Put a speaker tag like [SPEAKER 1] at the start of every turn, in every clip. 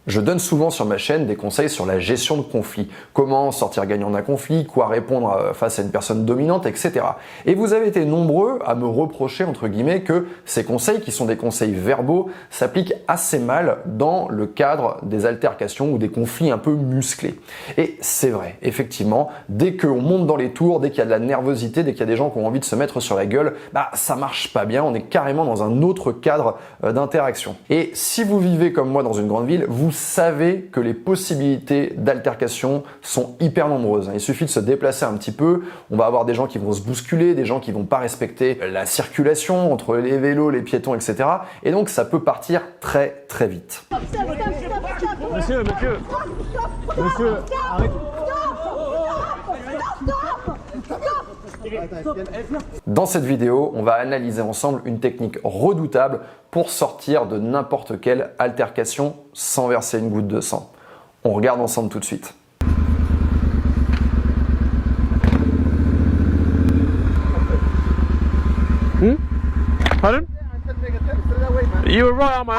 [SPEAKER 1] Je donne souvent sur ma chaîne des conseils sur la gestion de conflits, comment sortir gagnant d'un conflit, quoi répondre face à une personne dominante, etc. Et vous avez été nombreux à me reprocher, entre guillemets, que ces conseils, qui sont des conseils verbaux, s'appliquent assez mal dans le cadre des altercations ou des conflits un peu musclés. Et c'est vrai, effectivement, dès qu'on monte dans les tours, dès qu'il y a de la nervosité, dès qu'il y a des gens qui ont envie de se mettre sur la gueule, ça marche pas bien, on est carrément dans un autre cadre d'interaction. Et si vous vivez comme moi dans une grande ville, vous savez que les possibilités d'altercation sont hyper nombreuses. Il suffit de se déplacer un petit peu, on va avoir des gens qui vont se bousculer, des gens qui vont pas respecter la circulation entre les vélos, les piétons, etc. Et donc ça peut partir très très vite.
[SPEAKER 2] Monsieur, arrête.
[SPEAKER 1] Dans cette vidéo, on va analyser ensemble une technique redoutable pour sortir de n'importe quelle altercation sans verser une goutte de sang. On regarde ensemble tout de suite.
[SPEAKER 2] Pardon? You were right on my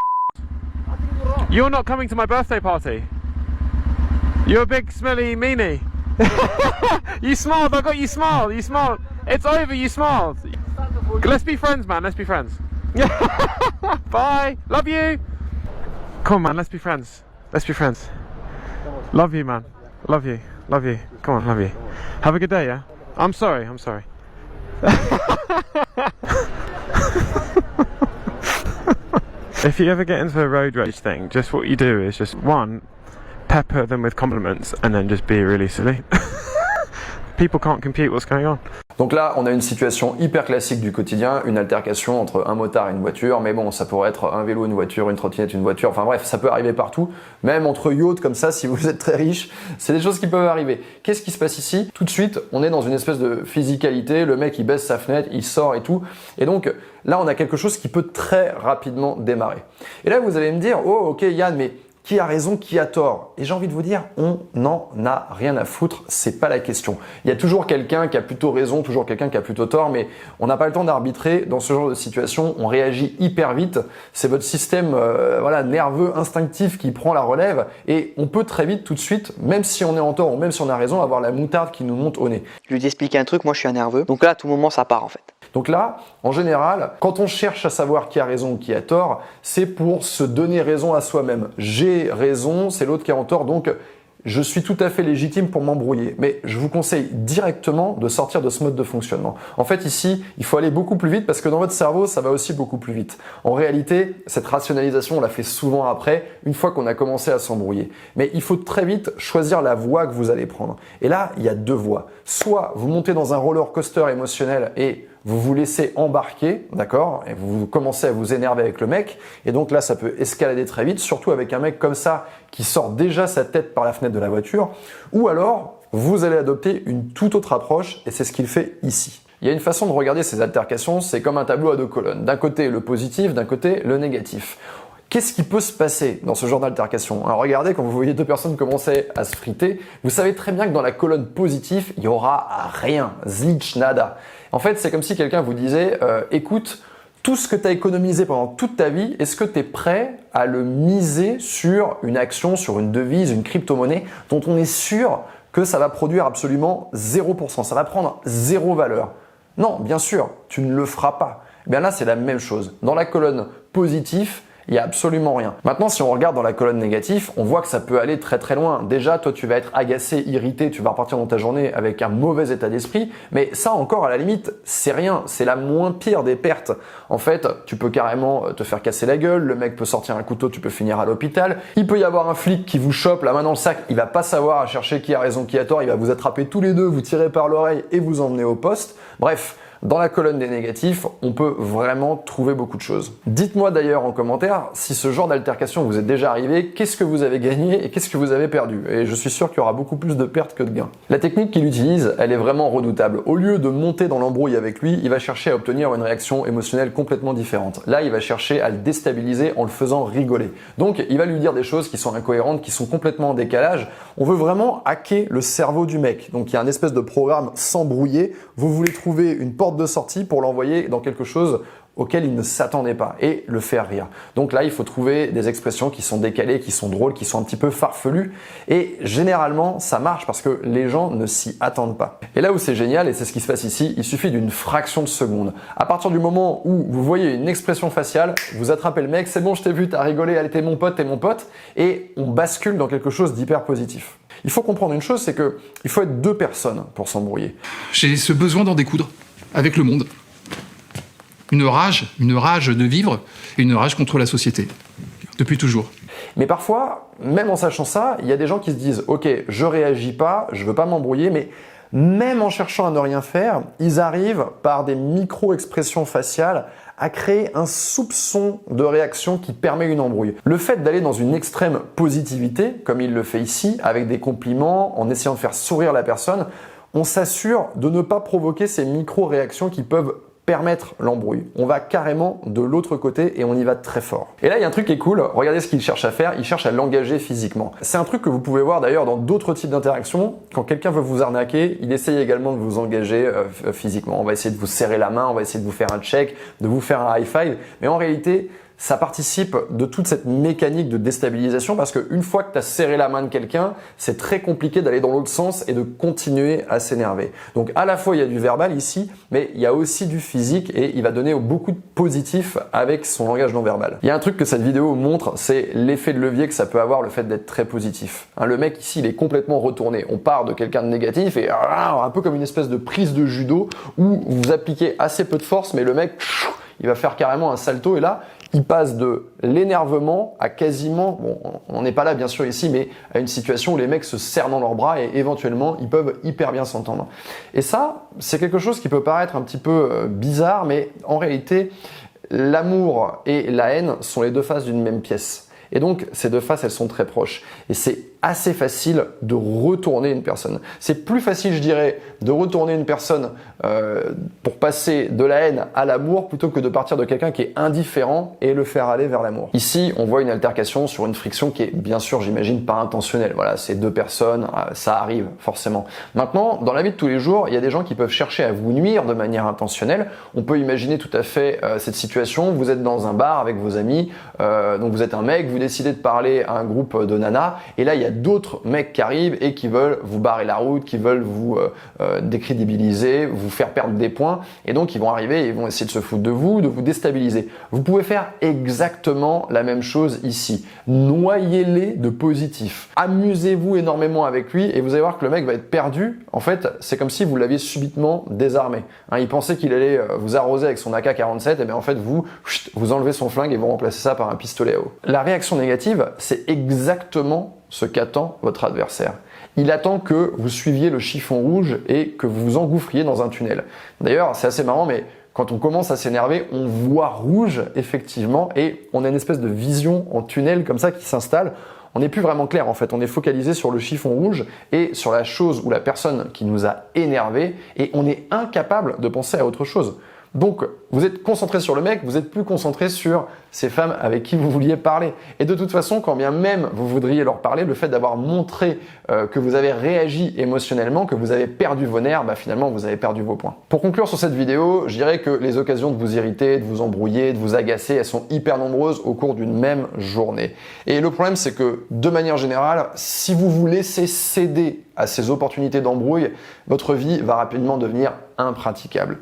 [SPEAKER 2] You're not coming to my birthday party. You're a big smelly meanie. You smiled, I got you smiled, you smiled. It's over, you smiled. Let's be friends, man, let's be friends. Bye, love you. Come on, man, let's be friends. Let's be friends. Love you, man. Love you, love you. Come on, love you. Have a good day, yeah? I'm sorry, I'm sorry. If you ever get into a road rage thing, just what you do is just one, pepper them with compliments and then just be really silly. People can't compute what's going on.
[SPEAKER 1] Donc là, on a une situation hyper classique du quotidien, une altercation entre un motard et une voiture, mais bon, ça pourrait être un vélo, une voiture, une trottinette, une voiture, enfin bref, ça peut arriver partout, même entre yachts comme ça, si vous êtes très riche, c'est des choses qui peuvent arriver. Qu'est-ce qui se passe ici? Tout de suite, on est dans une espèce de physicalité, le mec il baisse sa fenêtre, il sort et tout, et donc là on a quelque chose qui peut très rapidement démarrer. Et là vous allez me dire, oh ok Yann, mais qui a raison, qui a tort? Et j'ai envie de vous dire, on n'en a rien à foutre, c'est pas la question. Il y a toujours quelqu'un qui a plutôt raison, toujours quelqu'un qui a plutôt tort, mais on n'a pas le temps d'arbitrer. Dans ce genre de situation, on réagit hyper vite. C'est votre système nerveux, instinctif qui prend la relève et on peut très vite, tout de suite, même si on est en tort ou même si on a raison, avoir la moutarde qui nous monte au nez.
[SPEAKER 3] Je lui dis expliquer un truc, moi je suis un nerveux. Donc là, à tout moment, ça part en fait.
[SPEAKER 1] Donc là, en général, quand on cherche à savoir qui a raison ou qui a tort, c'est pour se donner raison à soi-même. J'ai raison, c'est l'autre qui est en tort, donc je suis tout à fait légitime pour m'embrouiller. Mais je vous conseille directement de sortir de ce mode de fonctionnement. En fait, ici, il faut aller beaucoup plus vite parce que dans votre cerveau, ça va aussi beaucoup plus vite. En réalité, cette rationalisation, on la fait souvent après, une fois qu'on a commencé à s'embrouiller. Mais il faut très vite choisir la voie que vous allez prendre. Et là, il y a deux voies. Soit vous montez dans un roller coaster émotionnel et vous vous laissez embarquer, d'accord, et vous commencez à vous énerver avec le mec, et donc là, ça peut escalader très vite, surtout avec un mec comme ça qui sort déjà sa tête par la fenêtre de la voiture, ou alors vous allez adopter une toute autre approche, et c'est ce qu'il fait ici. Il y a une façon de regarder ces altercations, c'est comme un tableau à deux colonnes. D'un côté, le positif, d'un côté, le négatif. Qu'est-ce qui peut se passer dans ce genre d'altercation? Alors regardez, quand vous voyez deux personnes commencer à se friter, vous savez très bien que dans la colonne positive, il y aura rien, zilch, nada. En fait, c'est comme si quelqu'un vous disait écoute, tout ce que tu as économisé pendant toute ta vie, est-ce que tu es prêt à le miser sur une action, sur une devise, une crypto-monnaie dont on est sûr que ça va produire absolument 0%, ça va prendre zéro valeur? Non, bien sûr, tu ne le feras pas. Eh bien là, c'est la même chose. Dans la colonne positive, il n'y a absolument rien. Maintenant, si on regarde dans la colonne négative, on voit que ça peut aller très très loin. Déjà, toi, tu vas être agacé, irrité, tu vas repartir dans ta journée avec un mauvais état d'esprit, mais ça encore, à la limite, c'est rien, c'est la moins pire des pertes. En fait, tu peux carrément te faire casser la gueule, le mec peut sortir un couteau, tu peux finir à l'hôpital, il peut y avoir un flic qui vous chope la main dans le sac, il va pas savoir à chercher qui a raison, qui a tort, il va vous attraper tous les deux, vous tirer par l'oreille et vous emmener au poste. Bref, dans la colonne des négatifs, on peut vraiment trouver beaucoup de choses. Dites-moi d'ailleurs en commentaire si ce genre d'altercation vous est déjà arrivé, qu'est-ce que vous avez gagné et qu'est-ce que vous avez perdu. Et je suis sûr qu'il y aura beaucoup plus de pertes que de gains. La technique qu'il utilise, elle est vraiment redoutable. Au lieu de monter dans l'embrouille avec lui, il va chercher à obtenir une réaction émotionnelle complètement différente. Là, il va chercher à le déstabiliser en le faisant rigoler. Donc, il va lui dire des choses qui sont incohérentes, qui sont complètement en décalage. On veut vraiment hacker le cerveau du mec. Donc, il y a un espèce de programme sans brouiller. Vous voulez trouver une porte de sortie pour l'envoyer dans quelque chose auquel il ne s'attendait pas et le faire rire. Donc là, il faut trouver des expressions qui sont décalées, qui sont drôles, qui sont un petit peu farfelues et généralement, ça marche parce que les gens ne s'y attendent pas. Et là où c'est génial, et c'est ce qui se passe ici, il suffit d'une fraction de seconde. À partir du moment où vous voyez une expression faciale, vous attrapez le mec, c'est bon, je t'ai vu, t'as rigolé, allez, t'es mon pote, et on bascule dans quelque chose d'hyper positif. Il faut comprendre une chose, c'est que il faut être deux personnes pour s'embrouiller.
[SPEAKER 4] J'ai ce besoin d'en découdre avec le monde. Une rage de vivre et une rage contre la société, depuis toujours.
[SPEAKER 1] Mais parfois, même en sachant ça, il y a des gens qui se disent « Ok, je réagis pas, je veux pas m'embrouiller », mais même en cherchant à ne rien faire, ils arrivent par des micro-expressions faciales à créer un soupçon de réaction qui permet une embrouille. Le fait d'aller dans une extrême positivité, comme il le fait ici, avec des compliments, en essayant de faire sourire la personne, on s'assure de ne pas provoquer ces micro-réactions qui peuvent permettre l'embrouille. On va carrément de l'autre côté et on y va très fort. Et là, il y a un truc qui est cool. Regardez ce qu'il cherche à faire. Il cherche à l'engager physiquement. C'est un truc que vous pouvez voir d'ailleurs dans d'autres types d'interactions. Quand quelqu'un veut vous arnaquer, il essaye également de vous engager physiquement. On va essayer de vous serrer la main, on va essayer de vous faire un check, de vous faire un high five. Mais en réalité, ça participe de toute cette mécanique de déstabilisation parce qu'une fois que tu as serré la main de quelqu'un, c'est très compliqué d'aller dans l'autre sens et de continuer à s'énerver. Donc à la fois il y a du verbal ici, mais il y a aussi du physique et il va donner beaucoup de positif avec son langage non verbal. Il y a un truc que cette vidéo montre, c'est l'effet de levier que ça peut avoir le fait d'être très positif. Le mec ici, il est complètement retourné. On part de quelqu'un de négatif et un peu comme une espèce de prise de judo où vous appliquez assez peu de force, mais le mec, il va faire carrément un salto et là, il passe de l'énervement à quasiment, bon, on n'est pas là bien sûr ici, mais à une situation où les mecs se serrent dans leurs bras et éventuellement ils peuvent hyper bien s'entendre. Et ça, c'est quelque chose qui peut paraître un petit peu bizarre, mais en réalité, l'amour et la haine sont les deux faces d'une même pièce. Et donc, ces deux faces, elles sont très proches. Et c'est assez facile de retourner une personne. C'est plus facile, je dirais, de retourner une personne pour passer de la haine à l'amour plutôt que de partir de quelqu'un qui est indifférent et le faire aller vers l'amour. Ici, on voit une altercation sur une friction qui est bien sûr, j'imagine, pas intentionnelle. Voilà, c'est deux personnes, ça arrive forcément. Maintenant, dans la vie de tous les jours, il y a des gens qui peuvent chercher à vous nuire de manière intentionnelle. On peut imaginer tout à fait cette situation. Vous êtes dans un bar avec vos amis, donc vous êtes un mec, vous décidez de parler à un groupe de nanas, et là, il y a d'autres mecs qui arrivent et qui veulent vous barrer la route, qui veulent vous décrédibiliser, vous faire perdre des points, et donc ils vont arriver et ils vont essayer de se foutre de vous déstabiliser. Vous pouvez faire exactement la même chose ici. Noyez-les de positif. Amusez-vous énormément avec lui et vous allez voir que le mec va être perdu. En fait, c'est comme si vous l'aviez subitement désarmé. Il pensait qu'il allait vous arroser avec son AK-47, et bien en fait vous enlevez son flingue et vous remplacez ça par un pistolet à eau. La réaction négative, c'est exactement ce qu'attend votre adversaire. Il attend que vous suiviez le chiffon rouge et que vous vous engouffriez dans un tunnel. D'ailleurs, c'est assez marrant, mais quand on commence à s'énerver, on voit rouge, effectivement, et on a une espèce de vision en tunnel comme ça qui s'installe. On n'est plus vraiment clair en fait, on est focalisé sur le chiffon rouge et sur la chose ou la personne qui nous a énervé et on est incapable de penser à autre chose. Donc, vous êtes concentré sur le mec, vous êtes plus concentré sur ces femmes avec qui vous vouliez parler. Et de toute façon, quand bien même vous voudriez leur parler, le fait d'avoir montré que vous avez réagi émotionnellement, que vous avez perdu vos nerfs, finalement, vous avez perdu vos points. Pour conclure sur cette vidéo, je dirais que les occasions de vous irriter, de vous embrouiller, de vous agacer, elles sont hyper nombreuses au cours d'une même journée. Et le problème, c'est que, de manière générale, si vous vous laissez céder à ces opportunités d'embrouille, votre vie va rapidement devenir impraticable.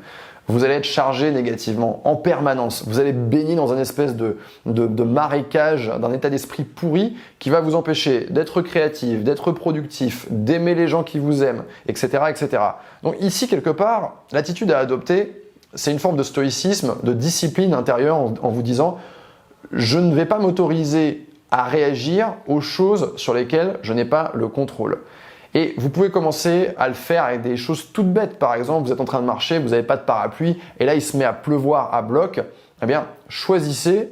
[SPEAKER 1] Vous allez être chargé négativement en permanence. Vous allez baigner dans une espèce de marécage, d'un état d'esprit pourri qui va vous empêcher d'être créatif, d'être productif, d'aimer les gens qui vous aiment, etc., etc. Donc ici, quelque part, l'attitude à adopter, c'est une forme de stoïcisme, de discipline intérieure en vous disant « je ne vais pas m'autoriser à réagir aux choses sur lesquelles je n'ai pas le contrôle ». Et vous pouvez commencer à le faire avec des choses toutes bêtes. Par exemple, vous êtes en train de marcher, vous n'avez pas de parapluie, et là il se met à pleuvoir à bloc. Eh bien, choisissez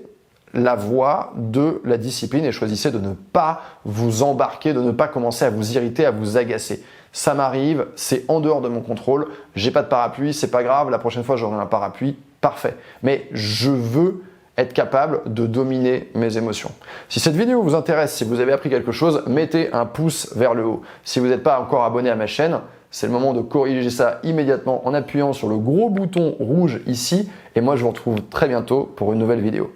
[SPEAKER 1] la voie de la discipline et choisissez de ne pas vous embarquer, de ne pas commencer à vous irriter, à vous agacer. Ça m'arrive, c'est en dehors de mon contrôle, j'ai pas de parapluie, c'est pas grave, la prochaine fois j'aurai un parapluie, parfait. Mais je veux être capable de dominer mes émotions. Si cette vidéo vous intéresse, si vous avez appris quelque chose, mettez un pouce vers le haut. Si vous n'êtes pas encore abonné à ma chaîne, c'est le moment de corriger ça immédiatement en appuyant sur le gros bouton rouge ici. Et moi, je vous retrouve très bientôt pour une nouvelle vidéo.